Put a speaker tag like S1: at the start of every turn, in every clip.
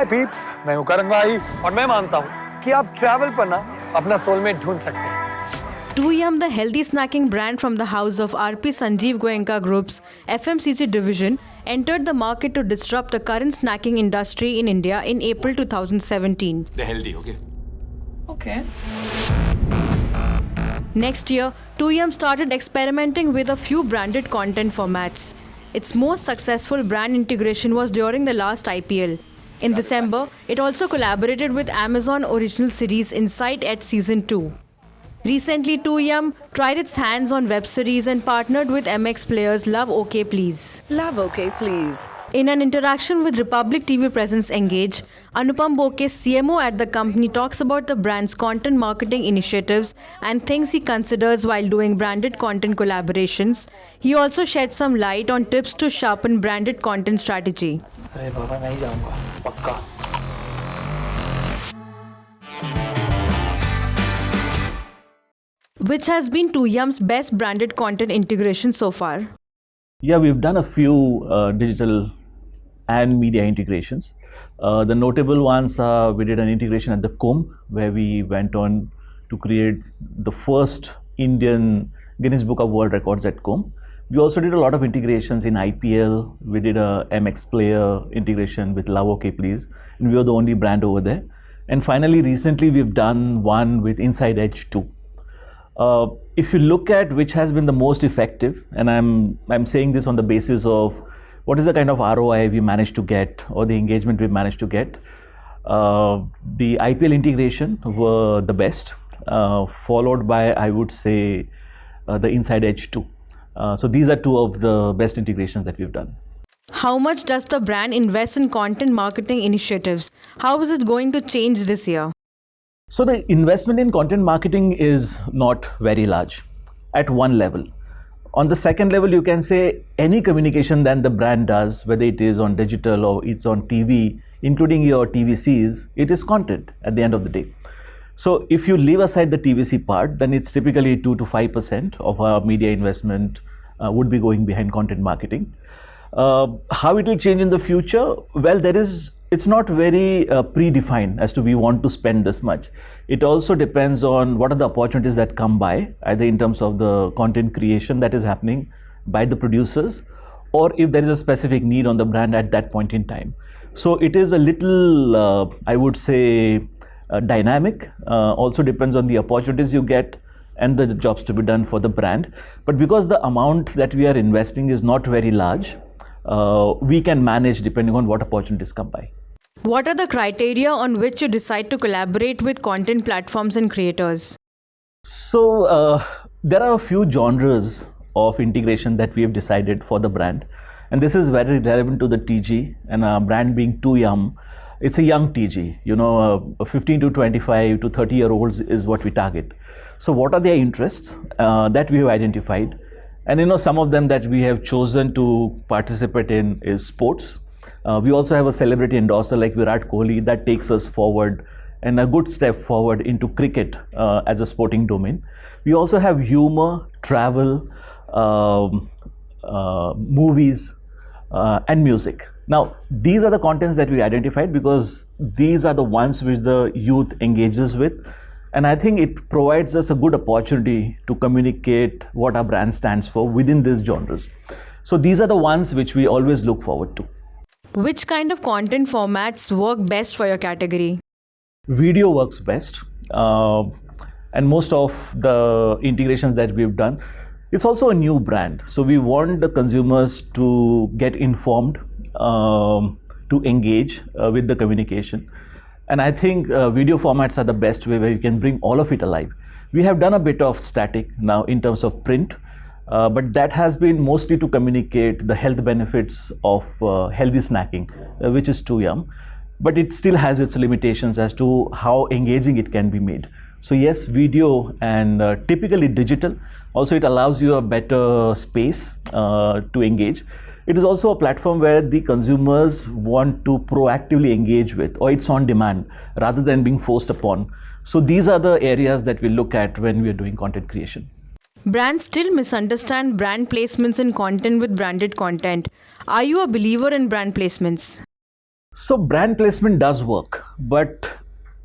S1: हाय peeps, मैं हूं करण भाई और मैं मानता हूं कि आप ट्रैवल पर ना अपना सोलमेट ढूंढ सकते हैं।
S2: Too Yumm, the healthy snacking brand from the house of RP Sanjeev Goenka Group's FMCG division, entered the market to disrupt the current snacking industry in India in April 2017.
S3: They're healthy, okay?
S4: Okay.
S2: Next year, Too Yumm started experimenting with a few branded content formats. Its most successful brand integration was during the last IPL. In December, it also collaborated with Amazon original series Inside Edge Season 2. Recently, Too Yumm tried its hands on web series and partnered with MX players Love OK Please.
S4: Love OK Please.
S2: In an interaction with Republic TV presence Engage, Anupam Bokey, CMO at the company, talks about the brand's content marketing initiatives and things he considers while doing branded content collaborations. He also shed some light on tips to sharpen branded content strategy.
S1: अरे बाबा नहीं जाऊंगा, पक्का।
S2: Which has been Too Yumm's best branded content integration so far?
S5: Yeah, we've done a few digital and media integrations. The notable ones are we did an integration at the Kumbh, where we went on to create the first Indian Guinness Book of World Records at Kumbh. We also did a lot of integrations in IPL. We did a MX player integration with Love OK Please, and we were the only brand over there. And finally, recently we've done one with Inside Edge 2. If you look at which has been the most effective, and I'm saying this on the basis of what is the kind of ROI we managed to get or the engagement we managed to get, the IPL integration were the best, followed by, I would say, the Inside Edge 2. So these are two of the best integrations that we've done.
S2: How much does the brand invest in content marketing initiatives? How is it going to change this year?
S5: So the investment in content marketing is not very large at one level. On the second level, you can say any communication that the brand does, whether it is on digital or it's on TV, including your TVCs, it is content at the end of the day. So if you leave aside the TVC part, then it's typically 2 to 5% of our media investment would be going behind content marketing. How it will change in the future? Well, it's not very predefined as to we want to spend this much. It also depends on what are the opportunities that come by, either in terms of the content creation that is happening by the producers, or if there is a specific need on the brand at that point in time. So it is a little, I would say, dynamic. Also depends on the opportunities you get and the jobs to be done for the brand. But because the amount that we are investing is not very large, we can manage depending on what opportunities come by.
S2: What are the criteria on which you decide to collaborate with content platforms and creators?
S5: So there are a few genres of integration that we have decided for the brand, and this is very relevant to the TG, and our brand being Too Yumm. It's a young TG, 15 to 25 to 30-year-olds is what we target. So what are their interests that we have identified? And some of them that we have chosen to participate in is sports. We also have a celebrity endorser like Virat Kohli that takes us forward and a good step forward into cricket as a sporting domain. We also have humor, travel, movies, and music. Now, these are the contents that we identified because these are the ones which the youth engages with. And I think it provides us a good opportunity to communicate what our brand stands for within these genres. So these are the ones which we always look forward to.
S2: Which kind of content formats work best for your category?
S5: Video works best. And most of the integrations that we've done, it's also a new brand. So we want the consumers to get informed, to engage with the communication. And I think video formats are the best way where you can bring all of it alive. We have done a bit of static now in terms of print, but that has been mostly to communicate the health benefits of healthy snacking, which is Too Yumm. But it still has its limitations as to how engaging it can be made. So yes, video and typically digital. Also, it allows you a better space to engage. It is also a platform where the consumers want to proactively engage with, or it's on demand rather than being forced upon. So these are the areas that we look at when we are doing content creation.
S2: Brands still misunderstand brand placements in content with branded content. Are you a believer in brand placements?
S5: So brand placement does work, but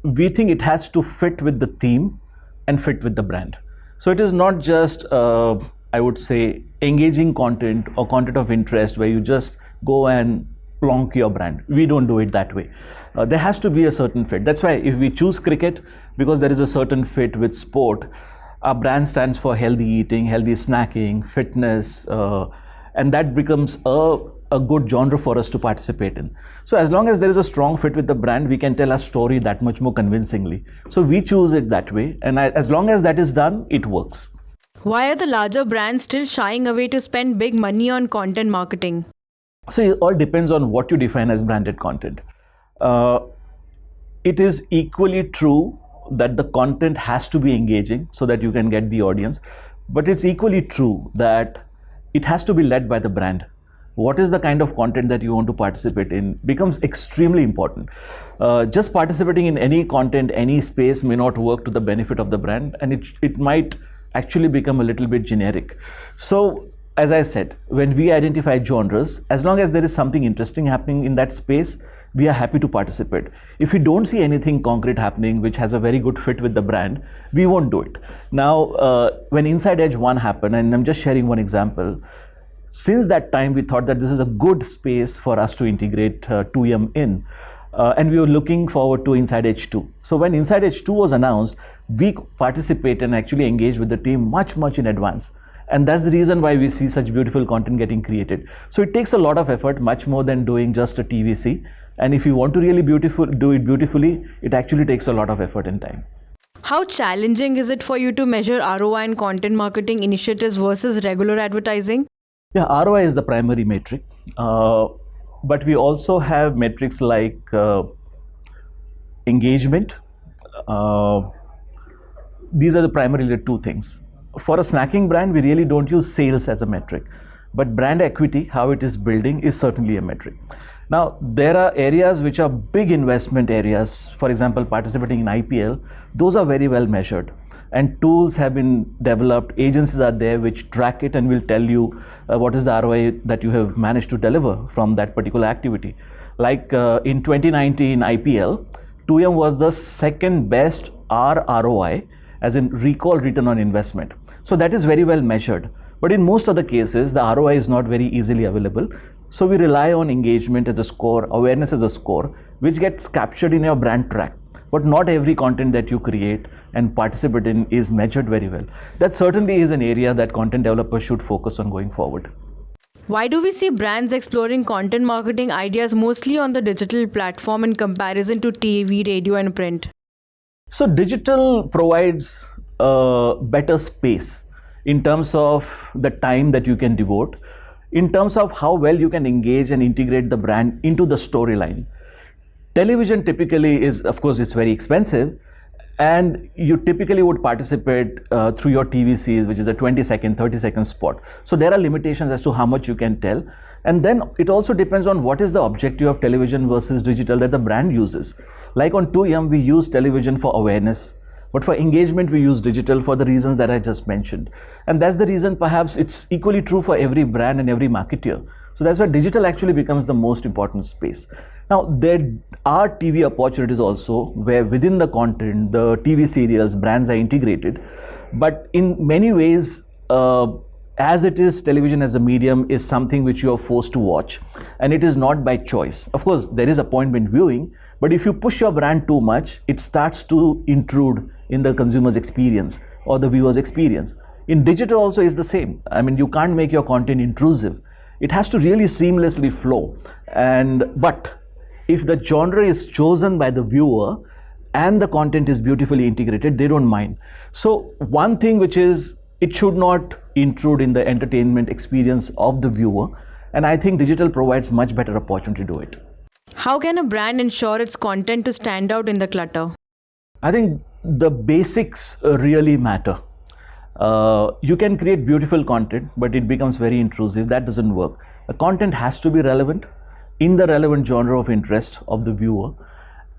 S5: we think it has to fit with the theme and fit with the brand. So it is not just, I would say, engaging content or content of interest where you just go and plonk your brand. We don't do it that way. There has to be a certain fit. That's why if we choose cricket, because there is a certain fit with sport, our brand stands for healthy eating, healthy snacking, fitness, and that becomes a good genre for us to participate in. So as long as there is a strong fit with the brand, we can tell our story that much more convincingly. So we choose it that way, and as long as that is done, it works.
S2: Why are the larger brands still shying away to spend big money on content marketing?
S5: So it all depends on what you define as branded content. It is equally true that the content has to be engaging so that you can get the audience, but it's equally true that it has to be led by the brand. What is the kind of content that you want to participate in becomes extremely important. Just participating in any content, any space may not work to the benefit of the brand, and it might actually become a little bit generic. So as I said, when we identify genres, as long as there is something interesting happening in that space, we are happy to participate. If we don't see anything concrete happening which has a very good fit with the brand, we won't do it. Now, when Inside Edge 1 happened, and I'm just sharing one example, since that time we thought that this is a good space for us to integrate Too Yumm in. And we were looking forward to Inside Edge 2. So when Inside Edge 2 was announced, we participated and actually engaged with the team much in advance. And that's the reason why we see such beautiful content getting created. So it takes a lot of effort, much more than doing just a TVC. And if you want to really do it beautifully, it actually takes a lot of effort and time.
S2: How challenging is it for you to measure ROI in content marketing initiatives versus regular advertising?
S5: Yeah, ROI is the primary metric. But we also have metrics like engagement. These are the primarily two things. For a snacking brand, we really don't use sales as a metric, but brand equity, how it is building, is certainly a metric. Now, there are areas which are big investment areas. For example, participating in IPL, those are very well measured, and tools have been developed. Agencies are there which track it and will tell you what is the ROI that you have managed to deliver from that particular activity. Like in 2019 IPL, Too Yumm was the second best ROI, as in recall return on investment. So that is very well measured. But in most of the cases, the ROI is not very easily available. So we rely on engagement as a score, awareness as a score, which gets captured in your brand track. But not every content that you create and participate in is measured very well. That certainly is an area that content developers should focus on going forward.
S2: Why do we see brands exploring content marketing ideas mostly on the digital platform in comparison to TV, radio, and print?
S5: So digital provides a better space in terms of the time that you can devote, in terms of how well you can engage and integrate the brand into the storyline. Television typically is, of course, it's very expensive, and you typically would participate through your TVCs, which is a 20-second, 30-second spot. So there are limitations as to how much you can tell. And then it also depends on what is the objective of television versus digital that the brand uses. Like on Too Yumm, we use television for awareness, but for engagement, we use digital for the reasons that I just mentioned. And that's the reason perhaps it's equally true for every brand and every marketer. So that's why digital actually becomes the most important space. Now, there are TV opportunities also where within the content, the TV serials, brands are integrated. But in many ways, as it is, television as a medium is something which you are forced to watch, and it is not by choice. Of course, there is appointment viewing, but if you push your brand too much, it starts to intrude in the consumer's experience or the viewer's experience. In digital also is the same. I mean, you can't make your content intrusive. It has to really seamlessly flow. But if the genre is chosen by the viewer and the content is beautifully integrated, they don't mind. So one thing which is, it should not intrude in the entertainment experience of the viewer. And I think digital provides much better opportunity to do it.
S2: How can a brand ensure its content to stand out in the clutter?
S5: I think the basics really matter. You can create beautiful content, but it becomes very intrusive. That doesn't work. The content has to be relevant in the relevant genre of interest of the viewer,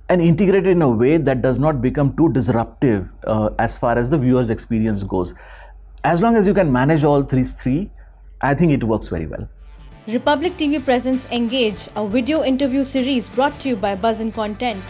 S5: and integrated in a way that does not become too disruptive as far as the viewer's experience goes. As long as you can manage all these three, I think it works very well.
S2: Republic TV presents Engage, a video interview series brought to you by Buzz in Content.